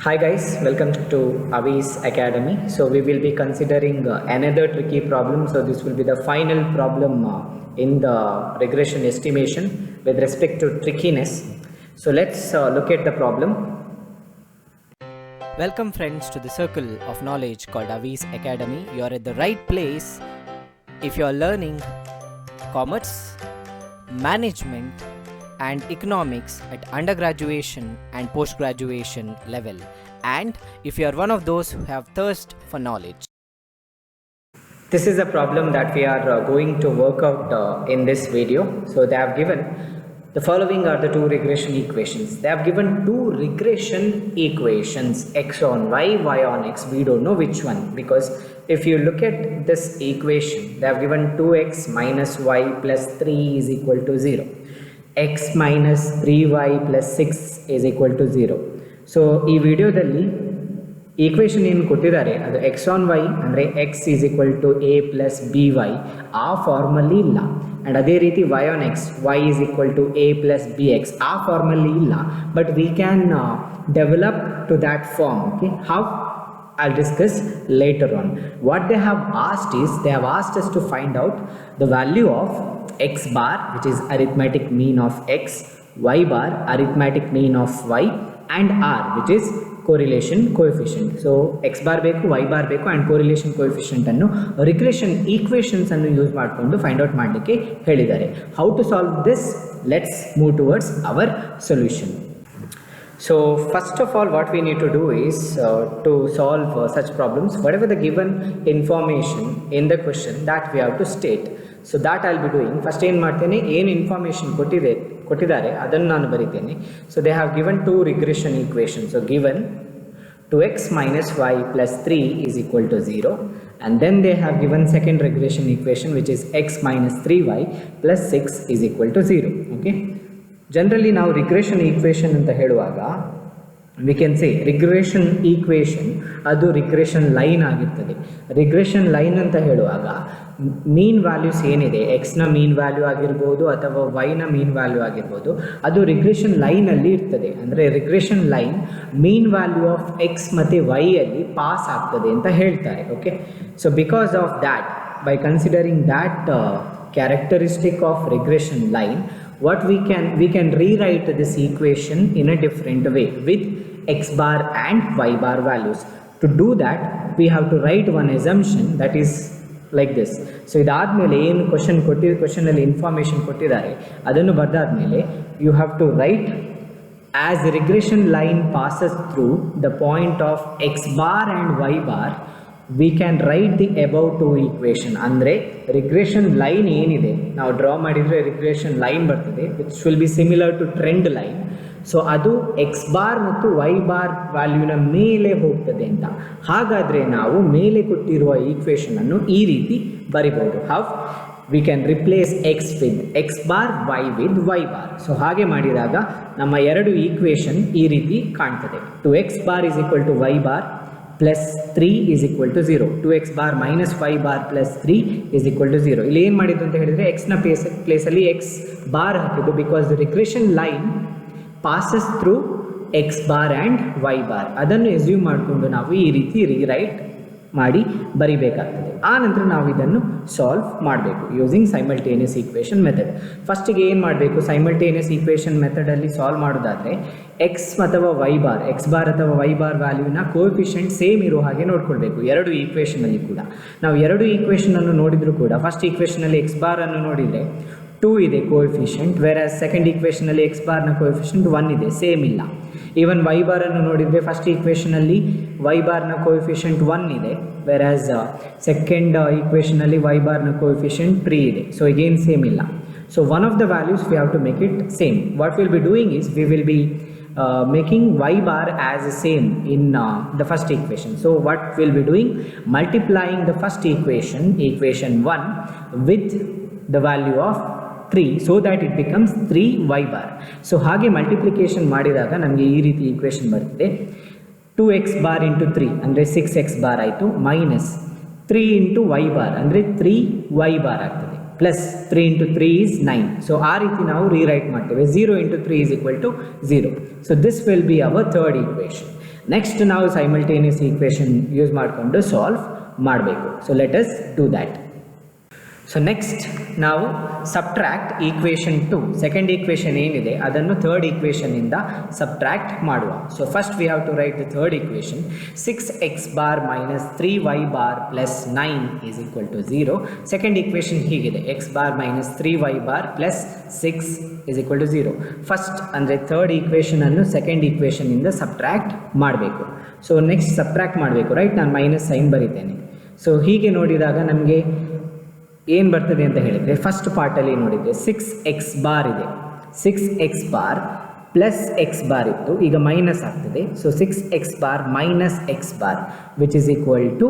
Hi guys, welcome to Avi's Academy. So we will be considering another tricky problem. So this will be the final problem in the regression estimation with respect to trickiness. So let's look at the problem. Welcome friends to the circle of knowledge called Avi's Academy. You are at the right place if you are learning commerce, management and economics at undergraduation and post-graduation level, and if you are one of those who have thirst for knowledge. This is a problem that we are going to work out in this video. So they have given the following are the two regression equations. They have given two regression equations, x on y, y on x. We don't know which one, because if you look at this equation, they have given 2x minus y plus 3 is equal to 0. x minus 3y plus 6 is equal to 0. So ಈ ವಿಡಿಯೋದಲ್ಲಿ equation ಏನು ಕೊಟ್ಟಿದ್ದಾರೆ ಅದು x on y ಅಂದರೆ x is equal to a plus b y ಆ ಫಾರ್ಮಲ್ಲಿ ಇಲ್ಲ. And ಅದೇ ರೀತಿ y on x y is equal to a plus b x ಆ ಫಾರ್ಮಲ್ಲಿ ಇಲ್ಲ. But we can develop to that form. Okay, how I'll discuss later on. What they have asked is, they have asked us to find out the value of x bar, which is arithmetic mean of x, y bar, arithmetic mean of y, and r, which is correlation coefficient. So x bar beku, y bar beku, and correlation coefficient annu regression equations annu use ಮಾಡಿಕೊಂಡು find out ಮಾಡಲಿಕ್ಕೆ ಹೇಳಿದ್ದಾರೆ. How to solve this? Let's move towards our solution. So first of all, what we need to do is to solve such problems, whatever the given information in the question, that we have to state. So that I'll be doing. First ಏನು ಮಾಡ್ತೇನೆ, ಏನು information ಕೊಟ್ಟಿದ್ದಾರೆ ಅದನ್ನು ನಾನು ಬರಿತೇನೆ. So they have given two regression equations. So given 2x minus y plus 3 is equal to 0, and then they have given second regression equation, which is x minus 3y plus 6 is equal to 0. Okay. Generally ನಾವು regression equation ಅಂತ ಹೇಳುವಾಗ we can say regression equation ಅದು regression line ಆಗಿರ್ತದೆ. Regression line ಅಂತ ಹೇಳುವಾಗ ಮೀನ್ values ಏನಿದೆ, ಎಕ್ಸ್ನ ಮೀನ್ value ಆಗಿರ್ಬೋದು ಅಥವಾ ವೈನ ಮೀನ್ ವ್ಯಾಲ್ಯೂ ಆಗಿರ್ಬೋದು, ಅದು ರಿಗ್ರೆಷನ್ ಲೈನಲ್ಲಿ ಇರ್ತದೆ. ಅಂದರೆ regression line mean value of X ಮತ್ತು ವೈಯಲ್ಲಿ ಪಾಸ್ ಆಗ್ತದೆ ಅಂತ ಹೇಳ್ತಾರೆ. Okay, so because of that, by considering that characteristic of regression line, what we can rewrite this equation in a different way with x bar and y bar values. To do that, we have to write one assumption that is like this. So ಇದಾದ್ಮೇಲೆ ಏನು question ಅಲ್ಲಿ information ಕೊಟ್ಟಿದ್ದಾರೆ ಅದನ್ನು ಬರೆದಾದ್ಮೇಲೆ you have to write, as the regression line passes through the point of x bar and y bar, we can write the above two equation. ಅಂದರೆ regression line ಏನಿದೆ ನಾವು draw ಮಾಡಿದರೆ regression line ಬರ್ತದೆ, which will be similar to trend line. So ಅದು x bar ಮತ್ತು y bar ವ್ಯಾಲ್ಯೂನ ಮೇಲೆ ಹೋಗ್ತದೆ ಅಂತ. ಹಾಗಾದರೆ ನಾವು ಮೇಲೆ ಕೊಟ್ಟಿರುವ ಈಕ್ವೇಷನನ್ನು ಈ ರೀತಿ ಬರಿಬೋದು. How we can replace x with x bar, y with y bar. So ಹಾಗೆ ಮಾಡಿದಾಗ ನಮ್ಮ ಎರಡು ಈಕ್ವೇಷನ್ ಈ ರೀತಿ ಕಾಣ್ತದೆ. 2x bar is equal to y bar plus 3 is equal to 0. 2x bar minus 5 bar plus 3 is equal to 0. ಇಲ್ಲಿ ಏನು ಮಾಡಿದ್ದು ಅಂತ ಹೇಳಿದರೆ ಎಕ್ಸ್ನ ಪ್ಲೇಸಲ್ಲಿ ಎಕ್ಸ್ ಬಾರ್ ಹಾಕಿದ್ದು, because the regression line passes through x bar and y bar. ಅದನ್ನು assume ಮಾಡಿಕೊಂಡು ನಾವು ಈ ರೀತಿ ರೀರೈಟ್ ಮಾಡಿ ಬರಿಬೇಕಾಗ್ತದೆ. ಆ ನಂತರ ನಾವು ಇದನ್ನು ಸಾಲ್ವ್ ಮಾಡಬೇಕು ಯೂಸಿಂಗ್ ಸೈಮಲ್ಟೇನಿಯಸ್ ಈಕ್ವೇಷನ್ ಮೆಥಡ್. ಫಸ್ಟಿಗೆ ಏನು ಮಾಡಬೇಕು, ಸೈಮಲ್ಟೇನಿಯಸ್ ಈಕ್ವೇಷನ್ ಮೆಥಡಲ್ಲಿ ಸಾಲ್ವ್ ಮಾಡೋದಾದರೆ ಎಕ್ಸ್ ಅಥವಾ ವೈ ಬಾರ್, ಎಕ್ಸ್ ಬಾರ್ ಅಥವಾ ವೈ ಬಾರ್ ವ್ಯಾಲ್ಯೂನ ಕೋಎಫಿಷಿಯಂಟ್ ಸೇಮ್ ಇರೋ ಹಾಗೆ ನೋಡ್ಕೊಳ್ಬೇಕು ಎರಡು ಈಕ್ವೇಷನಲ್ಲಿ ಕೂಡ. ನಾವು ಎರಡು ಈಕ್ವೇಷನನ್ನು ನೋಡಿದರೂ ಕೂಡ ಫಸ್ಟ್ ಈಕ್ವೇಷನಲ್ಲಿ ಎಕ್ಸ್ ಬಾರನ್ನು ನೋಡಿದರೆ 2 ಇದೆ ಕೋಎಫಿಷಿಯಂಟ್, ವೇರಾಸ್ ಸೆಕೆಂಡ್ ಈಕ್ವೇಷನಲ್ಲಿ ಎಕ್ಸ್ ಬಾರ್ನ ಕೋಎಫಿಷಿಯಂಟ್ 1 ಇದೆ, ಸೇಮ್ ಇಲ್ಲ. ಈವನ್ ವೈ ಬಾರನ್ನು ನೋಡಿದರೆ ಫಸ್ಟ್ ಈಕ್ವೇಷನಲ್ಲಿ ವೈ ಬಾರ್ನ ಕೋಎಫಿಷಿಯಂಟ್ 1 ಇದೆ, ವೇರಾಸ್ ಸೆಕೆಂಡ್ ಈಕ್ವೇಷನಲ್ಲಿ ವೈ ಬಾರ್ನ ಕೋಎಫಿಷಿಯಂಟ್ 3 ಇದೆ. ಸೊ ಅಗೇನ್ ಸೇಮ್ ಇಲ್ಲ. So one of the values we have to make it same. What will be doing is we will be making y bar as same in the first equation. So what we'll be doing, multiplying the first equation 1 with the value of 3 so that it becomes 3y bar. So ಹಾಗೆ multiplication ಮಾಡಿದಾಗ ನಮಗೆ ಈ ರೀತಿ equation ಬರ್ತದೆ. 2x bar into 3 ಅಂದರೆ 6x bar ಆಯಿತು, minus 3 into y bar ಅಂದರೆ 3y bar ಆಗ್ತದೆ, plus 3 into 3 is 9. So ಆ ರೀತಿ ನಾವು ರೀರೈಟ್ ಮಾಡ್ತೇವೆ. 0 into 3 is equal to 0. So this will be our third equation. Next ನಾವು ಸೈಮಲ್ಟೇನಿಯಸ್ ಈಕ್ವೇಷನ್ ಯೂಸ್ ಮಾಡಿಕೊಂಡು ಸಾಲ್ವ್ ಮಾಡಬೇಕು. So let us do that. So next ನಾವು ಸಬ್ಟ್ರ್ಯಾಕ್ಟ್ ಈಕ್ವೇಷನ್ 2, ಸೆಕೆಂಡ್ ಈಕ್ವೇಷನ್ ಏನಿದೆ ಅದನ್ನು ಥರ್ಡ್ ಈಕ್ವೇಷನಿಂದ ಸಬ್ಟ್ರ್ಯಾಕ್ಟ್ ಮಾಡುವ. So first we have to write the third equation. 6x bar minus 3y bar plus 9 is equal to 0. Second equation ಹೀಗಿದೆ, x bar minus 3y bar plus 6 is equal to 0. First ಅಂದರೆ third ಈಕ್ವೇಷನನ್ನು second ಈಕ್ವೇಷನಿಂದ subtract ಮಾಡಬೇಕು. So next subtract ಮಾಡಬೇಕು, right? ನಾನು minus sine ಬರೀತೇನೆ. So ಹೀಗೆ ನೋಡಿದಾಗ ನಮಗೆ ಏನು ಬರ್ತದೆ ಅಂತ ಹೇಳಿದರೆ, ಫಸ್ಟ್ ಪಾರ್ಟಲ್ಲಿ ನೋಡಿದರೆ 6x ಬಾರ್ ಇದೆ, 6x bar plus x bar ಇತ್ತು, ಈಗ ಮೈನಸ್ ಆಗ್ತದೆ. So 6x bar minus x bar which is equal to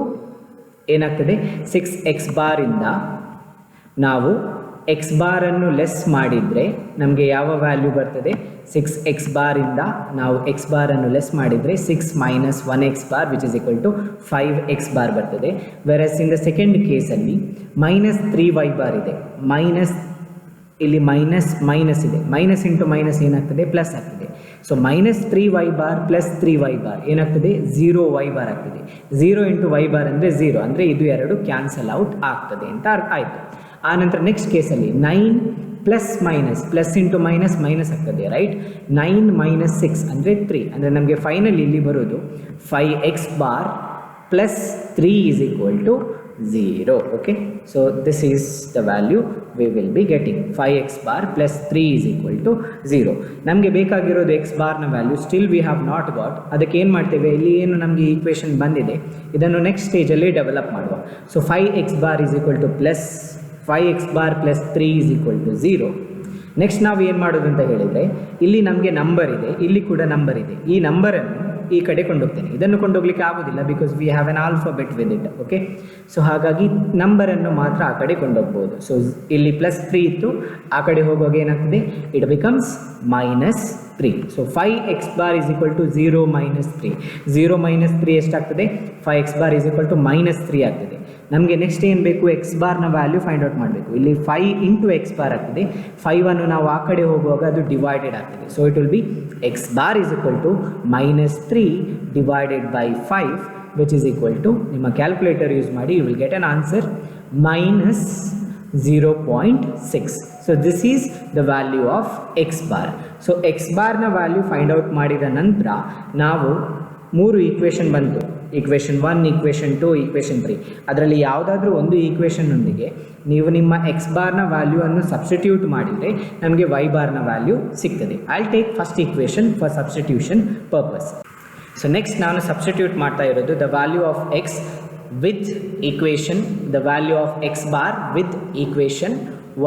ಏನಾಗ್ತದೆ, 6x ಬಾರಿಂದ ನಾವು x ಬಾರನ್ನು ಲೆಸ್ ಮಾಡಿದರೆ ನಮಗೆ ಯಾವ ವ್ಯಾಲ್ಯೂ ಬರ್ತದೆ? 6x ಬಾರಿಂದ ನಾವು x ಬಾರನ್ನು ಲೆಸ್ ಮಾಡಿದರೆ 6 minus 1x bar which is equal to 5x bar ಬರ್ತದೆ. ವೆರಸ್ ಇನ್ ದ ಸೆಕೆಂಡ್ ಕೇಸಲ್ಲಿ ಮೈನಸ್ 3y ಬಾರ್ ಇದೆ, ಮೈನಸ್ ಇಲ್ಲಿ ಮೈನಸ್ ಇದೆ, ಮೈನಸ್ ಇಂಟು ಮೈನಸ್ ಏನಾಗ್ತದೆ? ಪ್ಲಸ್ ಆಗ್ತದೆ. So minus 3y bar plus 3y bar ಏನಾಗ್ತದೆ? 0y bar ಆಗ್ತದೆ. 0 into y bar ಅಂದರೆ 0, ಅಂದರೆ ಇದು ಎರಡು ಕ್ಯಾನ್ಸಲ್ ಔಟ್ ಆಗ್ತದೆ ಅಂತ ಆಯಿತು. ಆನಂತರ ನೆಕ್ಸ್ಟ್ ಕೇಸಲ್ಲಿ 9 plus minus, plus into minus minus ಆಗ್ತದೆ, ರೈಟ್? 9 ಮೈನಸ್ 6 ಅಂದರೆ 3, ಅಂದರೆ ನಮಗೆ ಫೈನಲ್ ಇಲ್ಲಿ ಬರೋದು 5x bar plus 3 is equal to 0. Okay, so this is the value we will be getting. 5x bar plus 3 is equal to 0. ನಮಗೆ ಬೇಕಾಗಿರೋದು x ಬಾರ್ನ value still we have not got. ಅದಕ್ಕೆ ಏನು ಮಾಡ್ತೇವೆ, ಇಲ್ಲಿ ಏನು ನಮಗೆ ಈಕ್ವೇಷನ್ ಬಂದಿದೆ ಇದನ್ನು ನೆಕ್ಸ್ಟ್ ಸ್ಟೇಜಲ್ಲಿ ಡೆವಲಪ್ ಮಾಡುವ. So 5x bar is equal to plus 5x bar plus 3 is equal to 0. Next ನಾವು ಏನು ಮಾಡೋದು ಅಂತ ಹೇಳಿದರೆ, ಇಲ್ಲಿ ನಮಗೆ ನಂಬರ್ ಇದೆ, ಇಲ್ಲಿ ಕೂಡ ನಂಬರ್ ಇದೆ. ಈ ನಂಬರನ್ನು ಈ ಕಡೆ ಕೊಂಡೋಗ್ತೇನೆ, ಇದನ್ನು ಕೊಂಡೋಗ್ಲಿಕ್ಕೆ ಆಗೋದಿಲ್ಲ because we have an alphabet with it. Okay, so ಹಾಗಾಗಿ ನಂಬರನ್ನು ಮಾತ್ರ ಆ ಕಡೆ ಕೊಂಡೋಗ್ಬೋದು. ಸೊ ಇಲ್ಲಿ ಪ್ಲಸ್ 3 ಇತ್ತು, ಆ ಕಡೆ ಹೋಗುವಾಗ ಏನಾಗ್ತದೆ? It becomes minus 3. So 5x bar is equal to 0 minus 3. 0 minus 3 ಎಷ್ಟಾಗ್ತದೆ? 5x bar is equal to minus 3 ಆಗ್ತದೆ. ನಮಗೆ ನೆಕ್ಸ್ಟ್ ಏನು ಬೇಕು? x ಬಾರ್ನ ವ್ಯಾಲ್ಯೂ ಫೈಂಡ್ ಔಟ್ ಮಾಡಬೇಕು. ಇಲ್ಲಿ 5 ಇಂಟು x ಬಾರ್ ಆಗ್ತದೆ. 5ಅನ್ನು ನಾವು ಆ ಕಡೆ ಹೋಗುವಾಗ ಅದು ಡಿವೈಡೆಡ್ ಆಗ್ತದೆ. So it will be x bar is equal to minus 3 divided by 5 which is equal to, ನಿಮ್ಮ ಕ್ಯಾಲ್ಕುಲೇಟರ್ ಯೂಸ್ ಮಾಡಿ you will get an answer minus 0.6. So this is the value of x bar. So x ಬಾರ್ನ value find out ಮಾಡಿದ ನಂತರ ನಾವು 3 equation ಬಂತು, equation 1, equation 2, equation 3. ಅದರಲ್ಲಿ ಯಾವುದಾದ್ರೂ ಒಂದು ಈಕ್ವೇಷನ್ನೊಂದಿಗೆ ನೀವು ನಿಮ್ಮ x ಬಾರ್ನ ವ್ಯಾಲ್ಯೂವನ್ನು ಸಬ್ಸ್ಟಿಟ್ಯೂಟ್ ಮಾಡಿದರೆ ನಮಗೆ y ಬಾರ್ನ ವ್ಯಾಲ್ಯೂ ಸಿಗ್ತದೆ. I will take first equation for substitution purpose. So next ನಾನು ಸಬ್ಸ್ಟಿಟ್ಯೂಟ್ ಮಾಡ್ತಾ ಇರೋದು the value of x with equation, the value of x bar with equation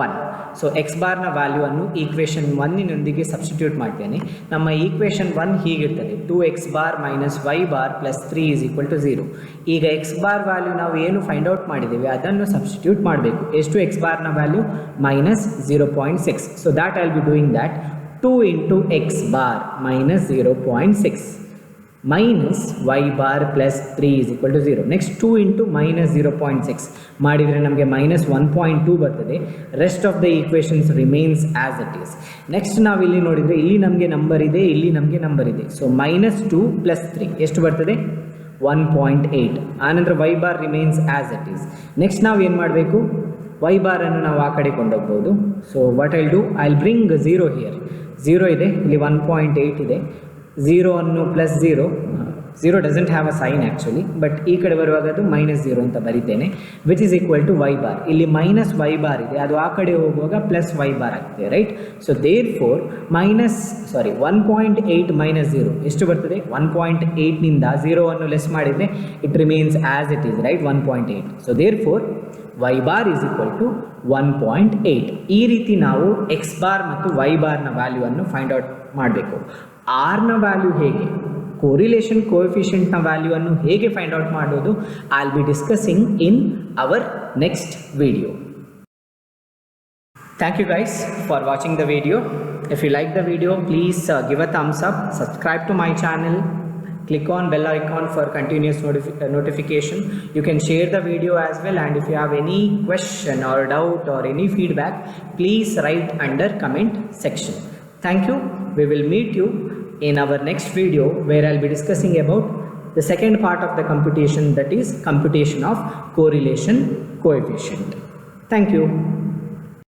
1. So x ಬಾರ್ನ ವ್ಯಾಲ್ಯೂವನ್ನು ಈಕ್ವೇಷನ್ 1ನೊಂದಿಗೆ ಸಬ್ಸ್ಟಿಟ್ಯೂಟ್ ಮಾಡ್ತೇನೆ. ನಮ್ಮ ಈಕ್ವೇಷನ್ 1 ಹೀಗಿರ್ತದೆ, 2x bar minus y bar plus 3 is equal to 0. ಈಗ x ಬಾರ್ ವ್ಯಾಲ್ಯೂ ನಾವು ಏನು ಫೈಂಡ್ ಔಟ್ ಮಾಡಿದ್ದೇವೆ ಅದನ್ನು ಸಬ್ಸ್ಟಿಟ್ಯೂಟ್ ಮಾಡಬೇಕು. ಎಷ್ಟು x ಬಾರ್ನ value? Minus 0.6. So that I will be doing that 2 into x bar minus 0.6 minus y bar plus 3 is equal to 0. Next 2 into minus 0.6 ಮಾಡಿದರೆ ನಮಗೆ ಮೈನಸ್ 1.2 ಬರ್ತದೆ. Rest of the equations remains as it is. Next ನಾವು ಇಲ್ಲಿ ನೋಡಿದರೆ ಇಲ್ಲಿ ನಮಗೆ number ಇದೆ, ಇಲ್ಲಿ ನಮಗೆ ನಂಬರ್ ಇದೆ. ಸೊ ಮೈನಸ್ 2 ಪ್ಲಸ್ 3 ಎಷ್ಟು ಬರ್ತದೆ? 1.8. ಆನಂತರ y bar remains as it is. Next ನಾವು ಏನು ಮಾಡಬೇಕು? y ಬಾರನ್ನು ನಾವು ಆ ಕಡೆ ಕೊಂಡೋಗ್ಬೋದು. So what I will do, I will bring 0 here. 0 ಇದೆ, ಇಲ್ಲಿ 1.8 ಇದೆ. 0 ಅನ್ನು plus 0 doesn't have a sign actually, but ಈ ಕಡೆ ಬರುವಾಗ ಅದು ಮೈನಸ್ 0 ಅಂತ ಬರಿತೇನೆ which is equal to y bar. ಇಲ್ಲಿ ಮೈನಸ್ y ಬಾರ್ ಇದೆ, ಅದು ಆ ಕಡೆ ಹೋಗುವಾಗ ಪ್ಲಸ್ y ಬಾರ್ ಆಗ್ತದೆ, right? So therefore 1.8 minus 0 ಎಷ್ಟು ಬರ್ತದೆ? 1.8ನಿಂದ 0ಅನ್ನು ಲೆಸ್ ಮಾಡಿದರೆ it remains as it is, right? 1.8. So therefore y bar is equal to 1.8. ಈ ರೀತಿ ನಾವು x ಬಾರ್ ಮತ್ತು y ಬಾರ್ನ ವ್ಯಾಲ್ಯೂವನ್ನು ಫೈಂಡ್ ಔಟ್ ಮಾಡಬೇಕು. ಆರ್ನ ವ್ಯಾಲ್ಯೂ ಹೇಗೆ, ಕೋರಿಲೇಷನ್ ಕೋಎಫಿಷಿಯಂಟ್ನ ವ್ಯಾಲ್ಯೂವನ್ನು ಹೇಗೆ ಫೈಂಡ್ ಔಟ್ ಮಾಡೋದು, I will B discussing in our next video. Thank you guys for watching the video. If you like the video, please give a thumbs up, subscribe to my channel, click on bell icon for continuous notification. You can share the video as well, and if you have any question or doubt or any feedback, please write under comment section. Thank you. We will meet you in our next video, where I'll be discussing about the second part of the computation, that is computation of correlation coefficient. Thank you.